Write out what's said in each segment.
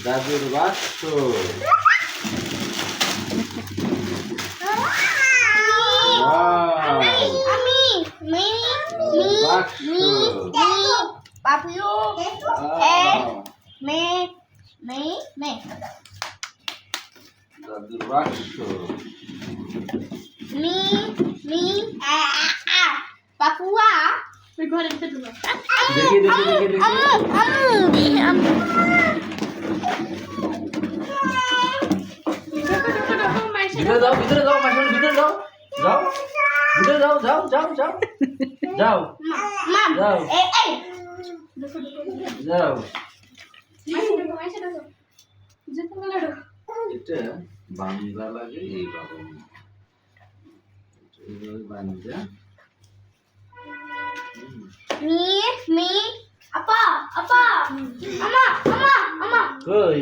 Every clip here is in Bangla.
দাদুর বাক্স। দাদুর বাক্স। দেখি ভিতরে যাও, ভিতরে যাও, মাসিমণি ভিতরে যাও, যাও ভিতরে যাও, যাও যাও যাও যাও যাও যাও। এটা বাংলা লাগে এই বাবা বাংলা। কই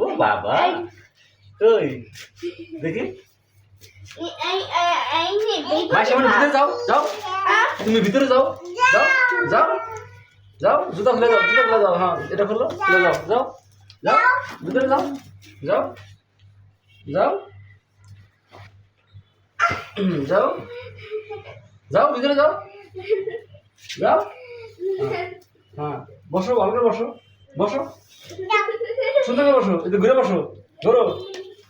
ও বাবা কই দেখি মাসিমণি ভিতরে যাও, যাও তুমি ভিতরে যাও, যাও যাও যাও, জুতা খুলে যাও, জুতা খুলে যাও, হ্যাঁ এটা খুলো, খুলে যাও, যাও যাও ভিতরে যাও, যাও যাও যাও যাও ভিতরে যাও, যাও হ্যাঁ বসো, ভালো করে বসো, বসো সুন্দর করে বসো, একটু ঘুরে বসো, ঘুরো।